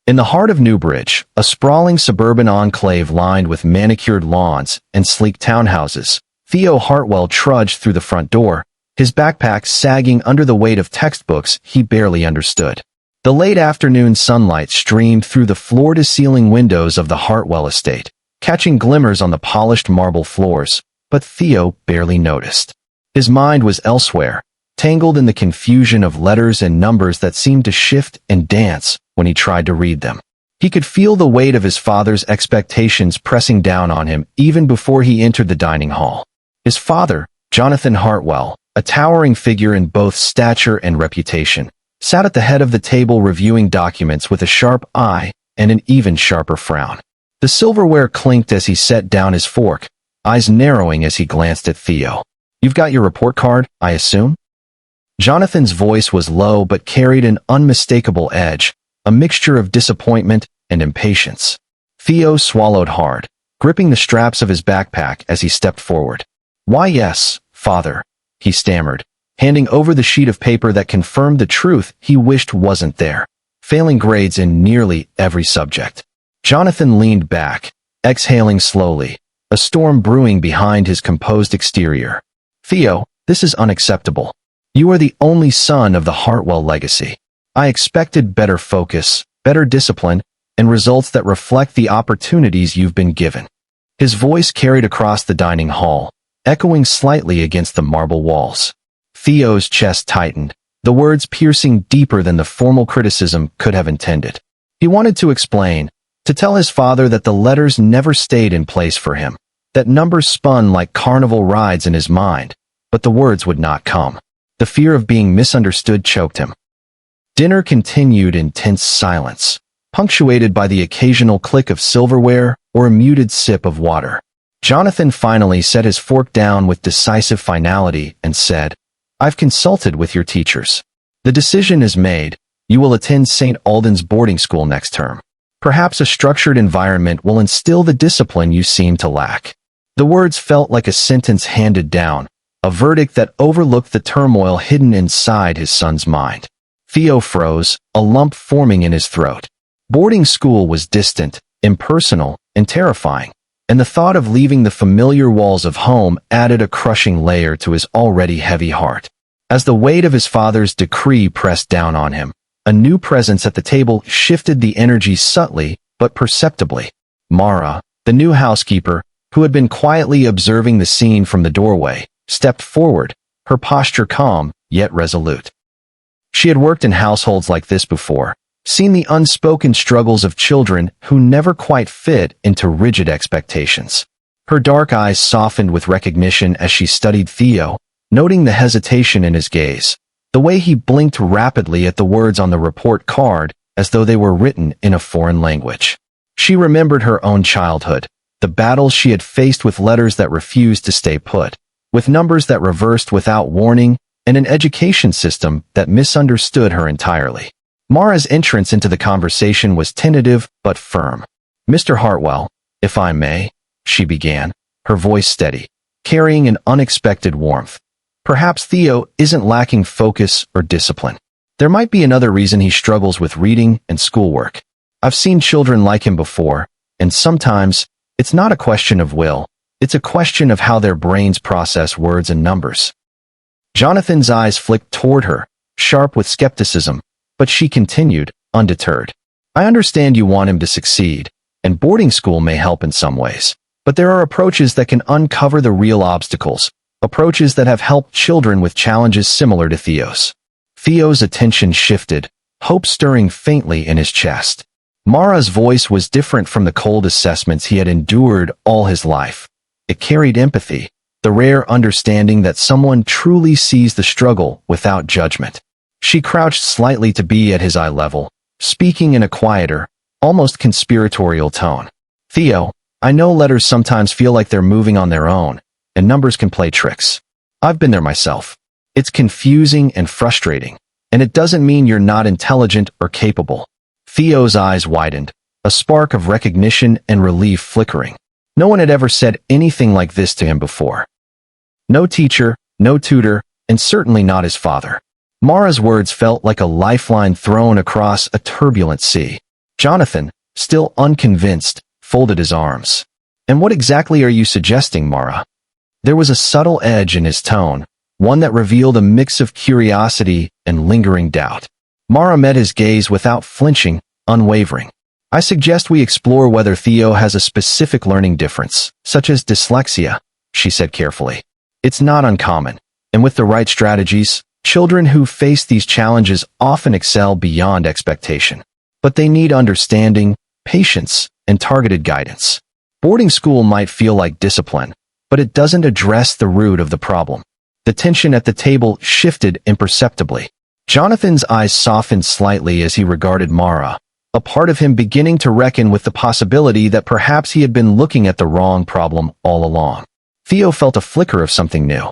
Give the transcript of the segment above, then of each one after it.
In the heart of Newbridge, a sprawling suburban enclave lined with manicured lawns and sleek townhouses, Theo Hartwell trudged through the front door, his backpack sagging under the weight of textbooks he barely understood. The late afternoon sunlight streamed through the floor-to-ceiling windows of the Hartwell estate, catching glimmers on the polished marble floors, but Theo barely noticed. His mind was elsewhere, tangled in the confusion of letters and numbers that seemed to shift and dance when he tried to read them. He could feel the weight of his father's expectations pressing down on him even before he entered the dining hall. His father, Jonathan Hartwell, a towering figure in both stature and reputation, sat at the head of the table reviewing documents with a sharp eye and an even sharper frown. The silverware clinked as he set down his fork, eyes narrowing as he glanced at Theo. "You've got your report card, I assume?" Jonathan's voice was low but carried an unmistakable edge, a mixture of disappointment and impatience. Theo swallowed hard, gripping the straps of his backpack as he stepped forward. "Why, yes, father," he stammered, handing over the sheet of paper that confirmed the truth he wished wasn't there. Failing grades in nearly every subject. Jonathan leaned back, exhaling slowly, a storm brewing behind his composed exterior. "Theo, this is unacceptable. You are the only son of the Hartwell legacy. I expected better focus, better discipline, and results that reflect the opportunities you've been given." His voice carried across the dining hall, echoing slightly against the marble walls. Theo's chest tightened, the words piercing deeper than the formal criticism could have intended. He wanted to explain, to tell his father that the letters never stayed in place for him, that numbers spun like carnival rides in his mind, but the words would not come. The fear of being misunderstood choked him. Dinner continued in tense silence, punctuated by the occasional click of silverware or a muted sip of water. Jonathan finally set his fork down with decisive finality and said, "I've consulted with your teachers. The decision is made. You will attend St. Alden's boarding school next term. Perhaps a structured environment will instill the discipline you seem to lack." The words felt like a sentence handed down, a verdict that overlooked the turmoil hidden inside his son's mind. Theo froze, a lump forming in his throat. Boarding school was distant, impersonal, and terrifying, and the thought of leaving the familiar walls of home added a crushing layer to his already heavy heart. As the weight of his father's decree pressed down on him, a new presence at the table shifted the energy subtly but perceptibly. Mara, the new housekeeper, who had been quietly observing the scene from the doorway, stepped forward, her posture calm yet resolute. She had worked in households like this before, seen the unspoken struggles of children who never quite fit into rigid expectations. Her dark eyes softened with recognition as she studied Theo, noting the hesitation in his gaze, the way he blinked rapidly at the words on the report card as though they were written in a foreign language. She remembered her own childhood, the battles she had faced with letters that refused to stay put, with numbers that reversed without warning, and an education system that misunderstood her entirely. Mara's entrance into the conversation was tentative but firm. "Mr. Hartwell, if I may," she began, her voice steady, carrying an unexpected warmth. "Perhaps Theo isn't lacking focus or discipline. There might be another reason he struggles with reading and schoolwork. I've seen children like him before, and sometimes it's not a question of will, it's a question of how their brains process words and numbers." Jonathan's eyes flicked toward her, sharp with skepticism, but she continued, undeterred. "I understand you want him to succeed, and boarding school may help in some ways, but there are approaches that can uncover the real obstacles, approaches that have helped children with challenges similar to Theo's." Theo's attention shifted, hope stirring faintly in his chest. Mara's voice was different from the cold assessments he had endured all his life. It carried empathy, the rare understanding that someone truly sees the struggle without judgment. She crouched slightly to be at his eye level, speaking in a quieter, almost conspiratorial tone. "Theo, I know letters sometimes feel like they're moving on their own, and numbers can play tricks. I've been there myself. It's confusing and frustrating, and it doesn't mean you're not intelligent or capable." Theo's eyes widened, a spark of recognition and relief flickering. No one had ever said anything like this to him before. No teacher, no tutor, and certainly not his father. Mara's words felt like a lifeline thrown across a turbulent sea. Jonathan, still unconvinced, folded his arms. And what exactly are you suggesting, Mara? There was a subtle edge in his tone, one that revealed a mix of curiosity and lingering doubt. Mara met his gaze without flinching, unwavering. I suggest we explore whether Theo has a specific learning difference, such as dyslexia, she said carefully. It's not uncommon, and with the right strategies, children who face these challenges often excel beyond expectation. But they need understanding, patience, and targeted guidance. Boarding school might feel like discipline, but it doesn't address the root of the problem. The tension at the table shifted imperceptibly. Jonathan's eyes softened slightly as he regarded Mara, a part of him beginning to reckon with the possibility that perhaps he had been looking at the wrong problem all along. Theo felt a flicker of something new.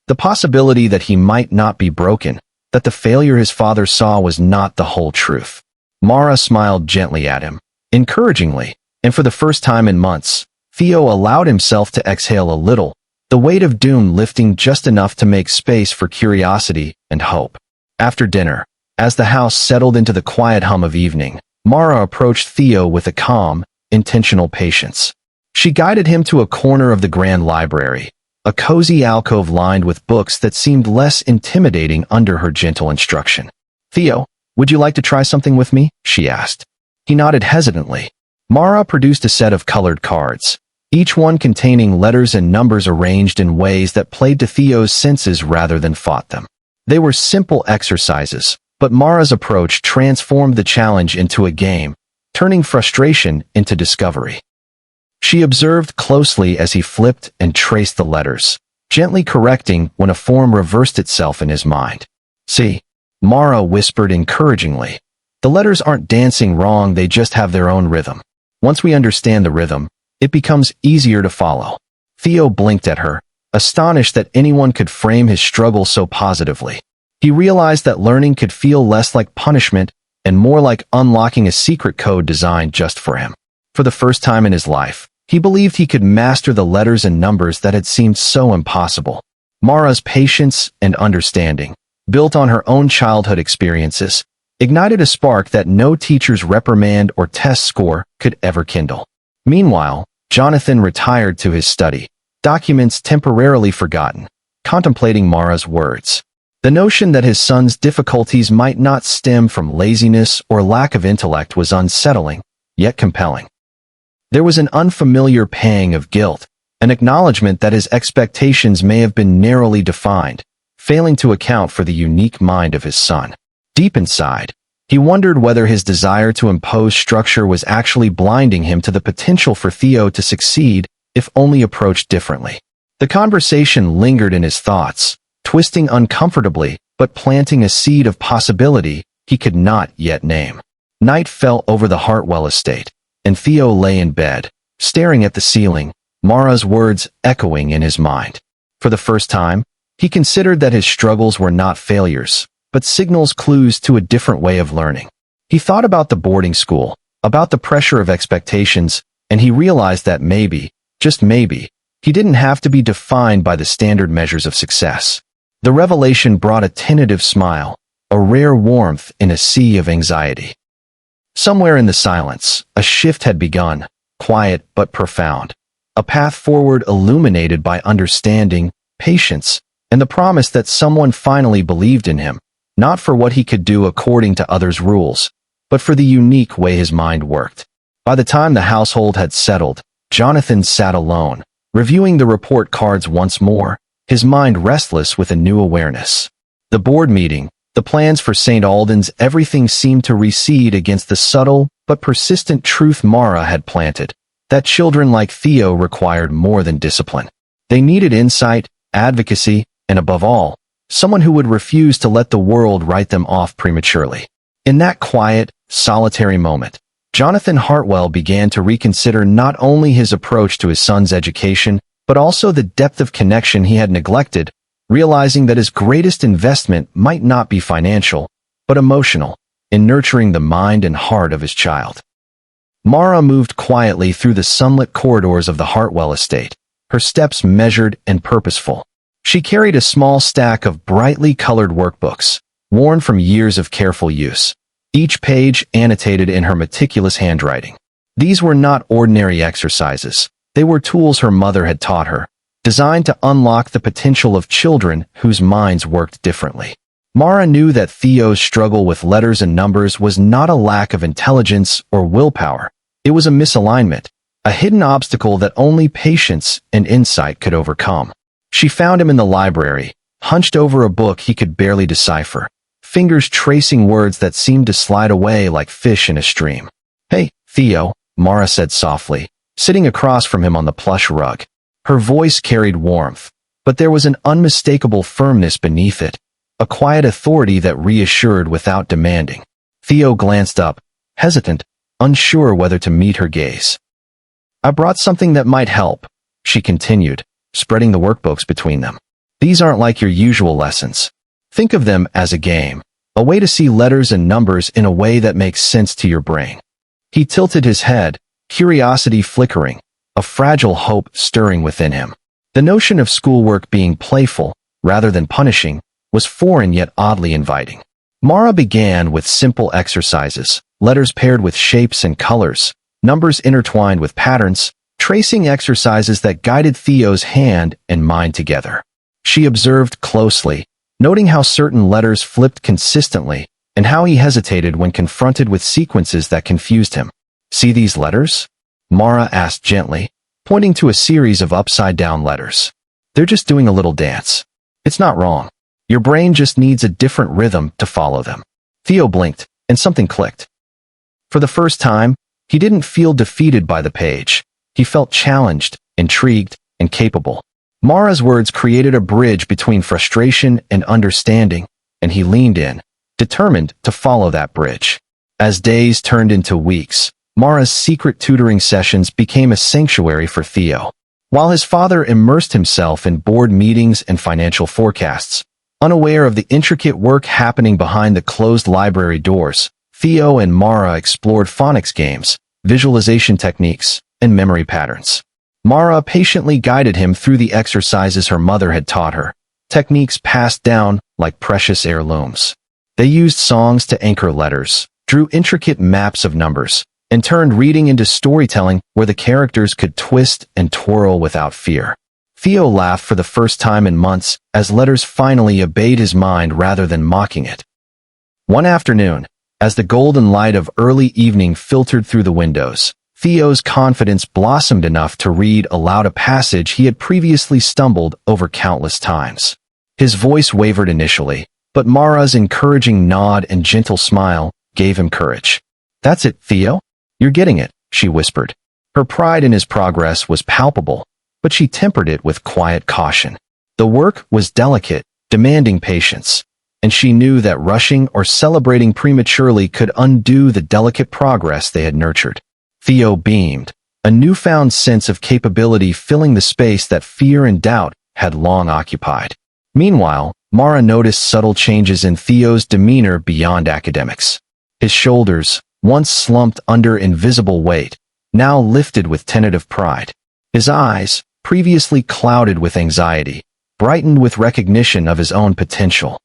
The possibility that he might not be broken, that the failure his father saw was not the whole truth. Mara smiled gently at him, encouragingly, and for the first time in months, Theo allowed himself to exhale a little, the weight of doom lifting just enough to make space for curiosity and hope. After dinner, as the house settled into the quiet hum of evening, Mara approached Theo with a calm, intentional patience. She guided him to a corner of the grand library, a cozy alcove lined with books that seemed less intimidating under her gentle instruction. "Theo, would you like to try something with me?" she asked. He nodded hesitantly. Mara produced a set of colored cards, each one containing letters and numbers arranged in ways that played to Theo's senses rather than fought them. They were simple exercises, but Mara's approach transformed the challenge into a game, turning frustration into discovery. She observed closely as he flipped and traced the letters, gently correcting when a form reversed itself in his mind. "See," Mara whispered encouragingly. "The letters aren't dancing wrong, they just have their own rhythm. Once we understand the rhythm, it becomes easier to follow." Theo blinked at her, astonished that anyone could frame his struggle so positively. He realized that learning could feel less like punishment and more like unlocking a secret code designed just for him. For the first time in his life, he believed he could master the letters and numbers that had seemed so impossible. Mara's patience and understanding, built on her own childhood experiences, ignited a spark that no teacher's reprimand or test score could ever kindle. Meanwhile, Jonathan retired to his study, documents temporarily forgotten, contemplating Mara's words. The notion that his son's difficulties might not stem from laziness or lack of intellect was unsettling, yet compelling. There was an unfamiliar pang of guilt, an acknowledgement that his expectations may have been narrowly defined, failing to account for the unique mind of his son. Deep inside, he wondered whether his desire to impose structure was actually blinding him to the potential for Theo to succeed if only approached differently. The conversation lingered in his thoughts, twisting uncomfortably but planting a seed of possibility he could not yet name. Night fell over the Hartwell estate, and Theo lay in bed, staring at the ceiling, Mara's words echoing in his mind. For the first time, he considered that his struggles were not failures, but signals, clues to a different way of learning. He thought about the boarding school, about the pressure of expectations, and he realized that maybe, just maybe, he didn't have to be defined by the standard measures of success. The revelation brought a tentative smile, a rare warmth in a sea of anxiety. Somewhere in the silence, a shift had begun, quiet but profound. A path forward illuminated by understanding, patience, and the promise that someone finally believed in him, not for what he could do according to others' rules, but for the unique way his mind worked. By the time the household had settled, Jonathan sat alone, reviewing the report cards once more, his mind restless with a new awareness. The board meeting, the plans for St. Alden's, everything seemed to recede against the subtle but persistent truth Mara had planted, that children like Theo required more than discipline. They needed insight, advocacy, and above all, someone who would refuse to let the world write them off prematurely. In that quiet, solitary moment, Jonathan Hartwell began to reconsider not only his approach to his son's education, but also the depth of connection he had neglected, realizing that his greatest investment might not be financial, but emotional, in nurturing the mind and heart of his child. Mara moved quietly through the sunlit corridors of the Hartwell estate, her steps measured and purposeful. She carried a small stack of brightly colored workbooks, worn from years of careful use, each page annotated in her meticulous handwriting. These were not ordinary exercises. They were tools her mother had taught her, designed to unlock the potential of children whose minds worked differently. Mara knew that Theo's struggle with letters and numbers was not a lack of intelligence or willpower. It was a misalignment, a hidden obstacle that only patience and insight could overcome. She found him in the library, hunched over a book he could barely decipher, fingers tracing words that seemed to slide away like fish in a stream. "Hey, Theo," Mara said softly, sitting across from him on the plush rug. Her voice carried warmth, but there was an unmistakable firmness beneath it, a quiet authority that reassured without demanding. Theo glanced up, hesitant, unsure whether to meet her gaze. "I brought something that might help," she continued, spreading the workbooks between them. "These aren't like your usual lessons. Think of them as a game, a way to see letters and numbers in a way that makes sense to your brain." He tilted his head, curiosity flickering, a fragile hope stirring within him. The notion of schoolwork being playful, rather than punishing, was foreign yet oddly inviting. Mara began with simple exercises, letters paired with shapes and colors, numbers intertwined with patterns, tracing exercises that guided Theo's hand and mind together. She observed closely, noting how certain letters flipped consistently and how he hesitated when confronted with sequences that confused him. "See these letters?" Mara asked gently, pointing to a series of upside-down letters. "They're just doing a little dance. It's not wrong. Your brain just needs a different rhythm to follow them." Theo blinked, and something clicked. For the first time, he didn't feel defeated by the page. He felt challenged, intrigued, and capable. Mara's words created a bridge between frustration and understanding, and he leaned in, determined to follow that bridge. As days turned into weeks, Mara's secret tutoring sessions became a sanctuary for Theo. While his father immersed himself in board meetings and financial forecasts, unaware of the intricate work happening behind the closed library doors, Theo and Mara explored phonics games, visualization techniques, and memory patterns. Mara patiently guided him through the exercises her mother had taught her, techniques passed down like precious heirlooms. They used songs to anchor letters, drew intricate maps of numbers, and turned reading into storytelling where the characters could twist and twirl without fear. Theo laughed for the first time in months as letters finally obeyed his mind rather than mocking it. One afternoon, as the golden light of early evening filtered through the windows, Theo's confidence blossomed enough to read aloud a passage he had previously stumbled over countless times. His voice wavered initially, but Mara's encouraging nod and gentle smile gave him courage. "That's it, Theo. You're getting it," she whispered. Her pride in his progress was palpable, but she tempered it with quiet caution. The work was delicate, demanding patience, and she knew that rushing or celebrating prematurely could undo the delicate progress they had nurtured. Theo beamed, a newfound sense of capability filling the space that fear and doubt had long occupied. Meanwhile, Mara noticed subtle changes in Theo's demeanor beyond academics. His shoulders, once slumped under invisible weight, now lifted with tentative pride. His eyes, previously clouded with anxiety, brightened with recognition of his own potential.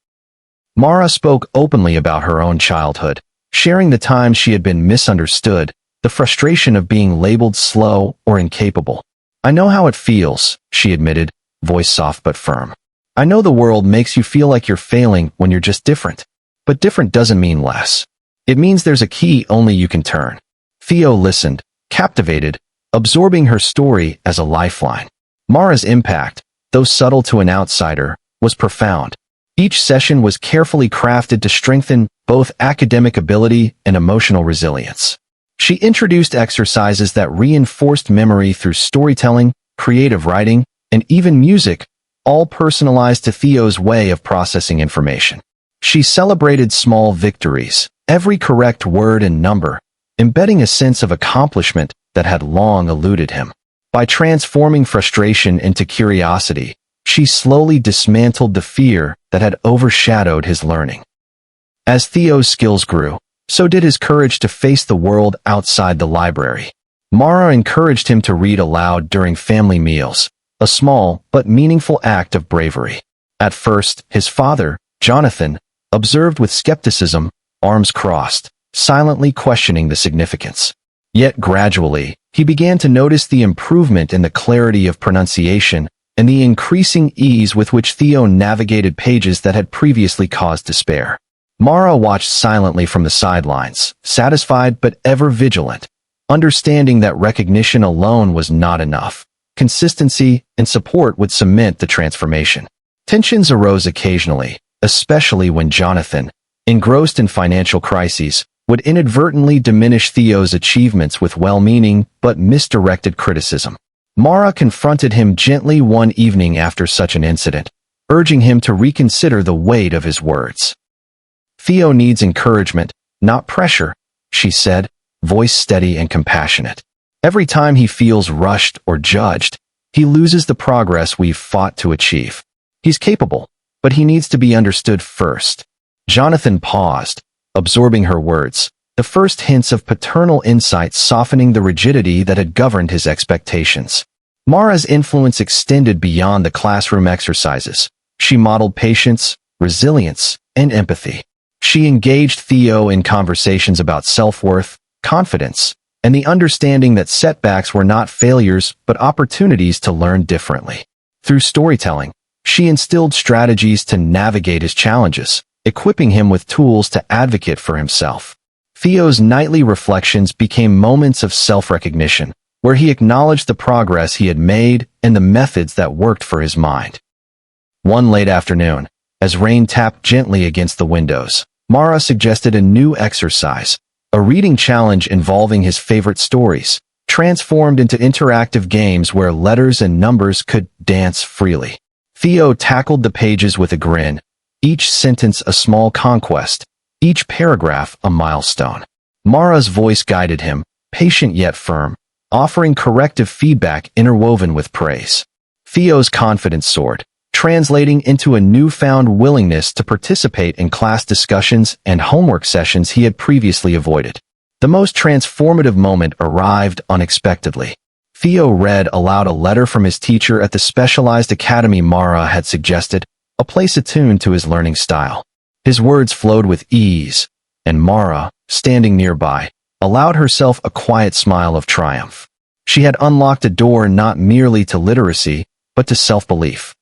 Mara spoke openly about her own childhood, sharing the times she had been misunderstood, the frustration of being labeled slow or incapable. "I know how it feels," she admitted, voice soft but firm. "I know the world makes you feel like you're failing when you're just different. But different doesn't mean less. It means there's a key only you can turn." Theo listened, captivated, absorbing her story as a lifeline. Mara's impact, though subtle to an outsider, was profound. Each session was carefully crafted to strengthen both academic ability and emotional resilience. She introduced exercises that reinforced memory through storytelling, creative writing, and even music, all personalized to Theo's way of processing information. She celebrated small victories, every correct word and number, embedding a sense of accomplishment that had long eluded him. By transforming frustration into curiosity, she slowly dismantled the fear that had overshadowed his learning. As Theo's skills grew, so did his courage to face the world outside the library. Mara encouraged him to read aloud during family meals, a small but meaningful act of bravery. At first, his father, Jonathan, observed with skepticism, arms crossed, silently questioning the significance. Yet gradually, he began to notice the improvement in the clarity of pronunciation and the increasing ease with which Theo navigated pages that had previously caused despair. Mara watched silently from the sidelines, satisfied but ever vigilant, understanding that recognition alone was not enough. Consistency and support would cement the transformation. Tensions arose occasionally, especially when Jonathan, engrossed in financial crises, would inadvertently diminish Theo's achievements with well-meaning but misdirected criticism. Mara confronted him gently one evening after such an incident, urging him to reconsider the weight of his words. "Theo needs encouragement, not pressure," she said, voice steady and compassionate. "Every time he feels rushed or judged, he loses the progress we've fought to achieve. He's capable, but he needs to be understood first." Jonathan paused, absorbing her words, the first hints of paternal insight softening the rigidity that had governed his expectations. Mara's influence extended beyond the classroom exercises. She modeled patience, resilience, and empathy. She engaged Theo in conversations about self-worth, confidence, and the understanding that setbacks were not failures but opportunities to learn differently. Through storytelling, she instilled strategies to navigate his challenges, equipping him with tools to advocate for himself. Theo's nightly reflections became moments of self-recognition, where he acknowledged the progress he had made and the methods that worked for his mind. One late afternoon, as rain tapped gently against the windows, Mara suggested a new exercise, a reading challenge involving his favorite stories, transformed into interactive games where letters and numbers could dance freely. Theo tackled the pages with a grin, each sentence a small conquest, each paragraph a milestone. Mara's voice guided him, patient yet firm, offering corrective feedback interwoven with praise. Theo's confidence soared, translating into a newfound willingness to participate in class discussions and homework sessions he had previously avoided. The most transformative moment arrived unexpectedly. Theo read aloud a letter from his teacher at the specialized academy Mara had suggested, a place attuned to his learning style. His words flowed with ease, and Mara, standing nearby, allowed herself a quiet smile of triumph. She had unlocked a door not merely to literacy, but to self-belief.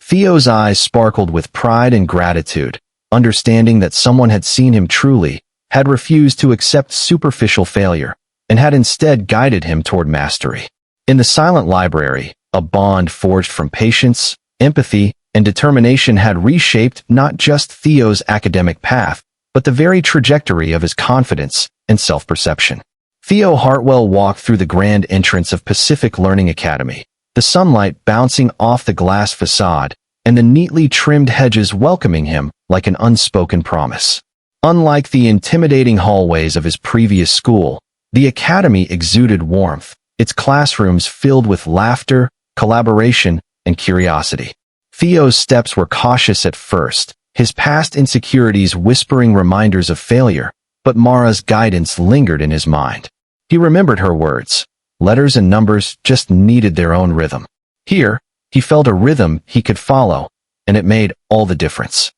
Theo's eyes sparkled with pride and gratitude, understanding that someone had seen him truly, had refused to accept superficial failure, and had instead guided him toward mastery. In the silent library, a bond forged from patience, empathy, and determination had reshaped not just Theo's academic path, but the very trajectory of his confidence and self-perception. Theo Hartwell walked through the grand entrance of Pacific Learning Academy, the sunlight bouncing off the glass facade, and the neatly trimmed hedges welcoming him like an unspoken promise. Unlike the intimidating hallways of his previous school, the academy exuded warmth, its classrooms filled with laughter, collaboration, and curiosity. Theo's steps were cautious at first, his past insecurities whispering reminders of failure, but Mara's guidance lingered in his mind. He remembered her words. Letters and numbers just needed their own rhythm. Here, he felt a rhythm he could follow, and it made all the difference.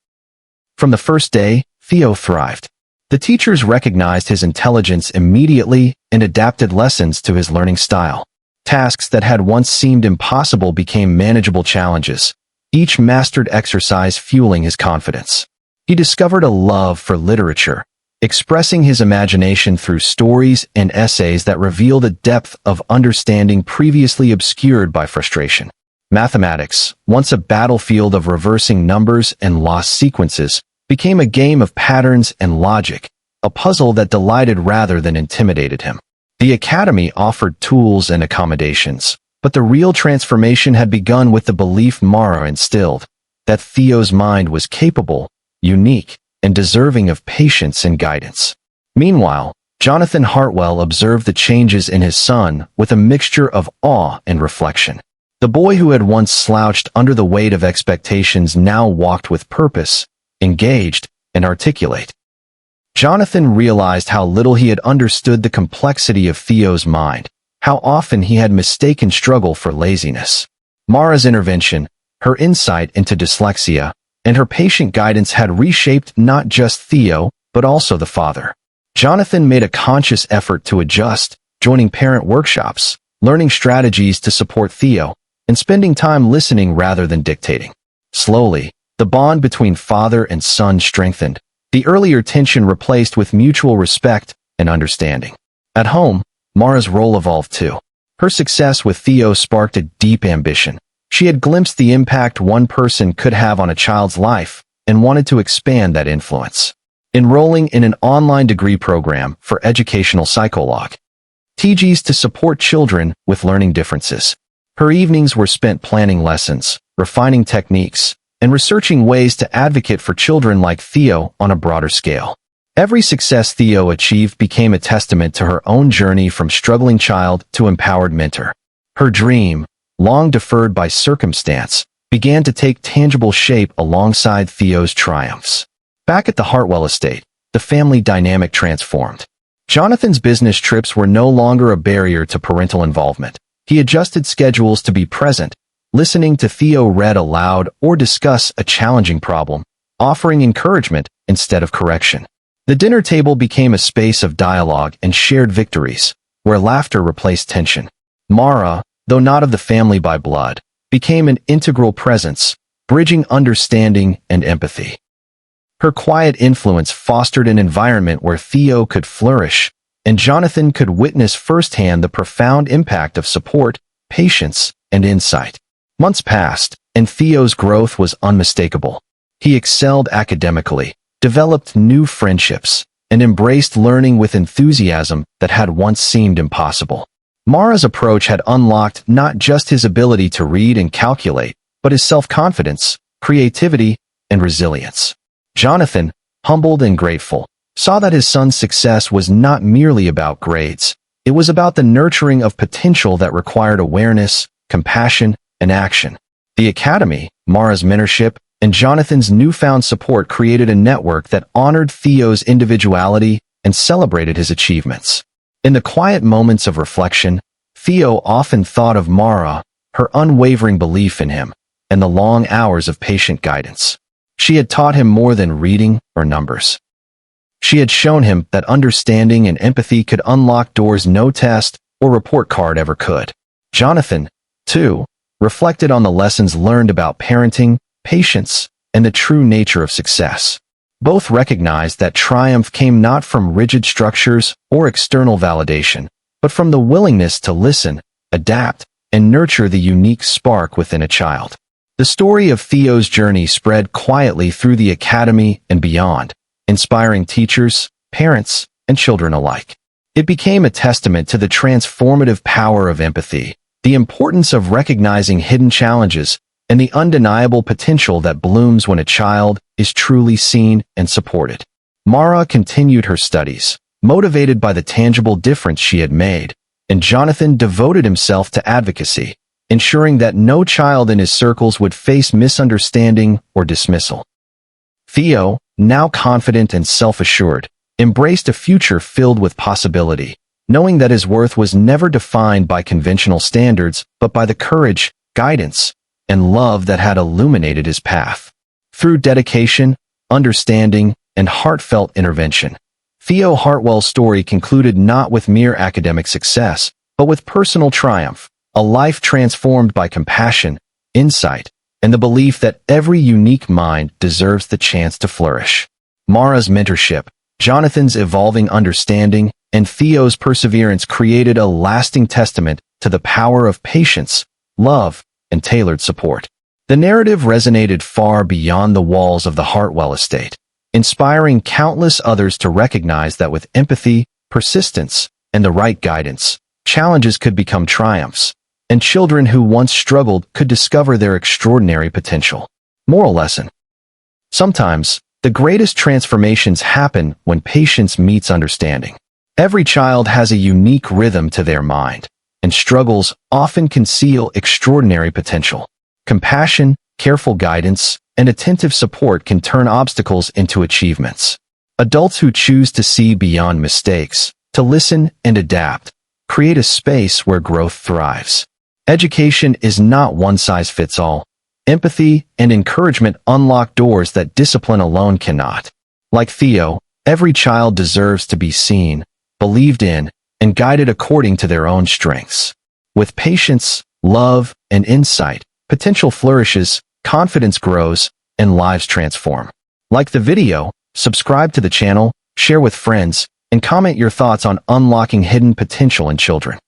From the first day, Theo thrived. The teachers recognized his intelligence immediately and adapted lessons to his learning style. Tasks that had once seemed impossible became manageable challenges, each mastered exercise fueling his confidence. He discovered a love for literature, expressing his imagination through stories and essays that revealed a depth of understanding previously obscured by frustration. Mathematics, once a battlefield of reversing numbers and lost sequences, became a game of patterns and logic, a puzzle that delighted rather than intimidated him. The academy offered tools and accommodations, but the real transformation had begun with the belief Mara instilled, that Theo's mind was capable, unique, and deserving of patience and guidance. Meanwhile, Jonathan Hartwell observed the changes in his son with a mixture of awe and reflection. The boy who had once slouched under the weight of expectations now walked with purpose, engaged, and articulate. Jonathan realized how little he had understood the complexity of Theo's mind, how often he had mistaken struggle for laziness. Mara's intervention, her insight into dyslexia, and her patient guidance had reshaped not just Theo, but also the father. Jonathan made a conscious effort to adjust, joining parent workshops, learning strategies to support Theo, and spending time listening rather than dictating. Slowly, the bond between father and son strengthened, the earlier tension replaced with mutual respect and understanding. At home, Mara's role evolved too. Her success with Theo sparked a deep ambition. She had glimpsed the impact one person could have on a child's life and wanted to expand that influence. Enrolling in an online degree program for educational psychology, TGs to support children with learning differences. Her evenings were spent planning lessons, refining techniques, and researching ways to advocate for children like Theo on a broader scale. Every success Theo achieved became a testament to her own journey from struggling child to empowered mentor. Her dream, long deferred by circumstance, began to take tangible shape alongside Theo's triumphs. Back at the Hartwell estate, the family dynamic transformed. Jonathan's business trips were no longer a barrier to parental involvement. He adjusted schedules to be present, listening to Theo read aloud or discuss a challenging problem, offering encouragement instead of correction. The dinner table became a space of dialogue and shared victories, where laughter replaced tension. Mara, though not of the family by blood, became an integral presence, bridging understanding and empathy. Her quiet influence fostered an environment where Theo could flourish, and Jonathan could witness firsthand the profound impact of support, patience, and insight. Months passed, and Theo's growth was unmistakable. He excelled academically, developed new friendships, and embraced learning with enthusiasm that had once seemed impossible. Mara's approach had unlocked not just his ability to read and calculate, but his self-confidence, creativity, and resilience. Jonathan, humbled and grateful, saw that his son's success was not merely about grades. It was about the nurturing of potential that required awareness, compassion, and action. The academy, Mara's mentorship, and Jonathan's newfound support created a network that honored Theo's individuality and celebrated his achievements. In the quiet moments of reflection, Theo often thought of Mara, her unwavering belief in him, and the long hours of patient guidance. She had taught him more than reading or numbers. She had shown him that understanding and empathy could unlock doors no test or report card ever could. Jonathan, too, reflected on the lessons learned about parenting, patience, and the true nature of success. Both recognized that triumph came not from rigid structures or external validation, but from the willingness to listen, adapt, and nurture the unique spark within a child. The story of Theo's journey spread quietly through the academy and beyond, inspiring teachers, parents, and children alike. It became a testament to the transformative power of empathy, the importance of recognizing hidden challenges, and the undeniable potential that blooms when a child is truly seen and supported. Mara continued her studies, motivated by the tangible difference she had made, and Jonathan devoted himself to advocacy, ensuring that no child in his circles would face misunderstanding or dismissal. Theo, now confident and self-assured, embraced a future filled with possibility, knowing that his worth was never defined by conventional standards but by the courage, guidance, and love that had illuminated his path. Through dedication, understanding, and heartfelt intervention, Theo Hartwell's story concluded not with mere academic success, but with personal triumph, a life transformed by compassion, insight, and the belief that every unique mind deserves the chance to flourish. Mara's mentorship, Jonathan's evolving understanding, and Theo's perseverance created a lasting testament to the power of patience, love, and tailored support. The narrative resonated far beyond the walls of the Hartwell estate, inspiring countless others to recognize that with empathy, persistence, and the right guidance, challenges could become triumphs, and children who once struggled could discover their extraordinary potential. Moral lesson: sometimes, the greatest transformations happen when patience meets understanding. Every child has a unique rhythm to their mind, and struggles often conceal extraordinary potential. Compassion, careful guidance, and attentive support can turn obstacles into achievements. Adults who choose to see beyond mistakes, to listen and adapt, create a space where growth thrives. Education is not one-size-fits-all. Empathy and encouragement unlock doors that discipline alone cannot. Like Theo, Every child deserves to be seen, believed in, and guided according to their own strengths. With patience, love, and insight, potential flourishes, confidence grows, and lives transform. Like the video, subscribe to the channel, share with friends, and comment your thoughts on unlocking hidden potential in children.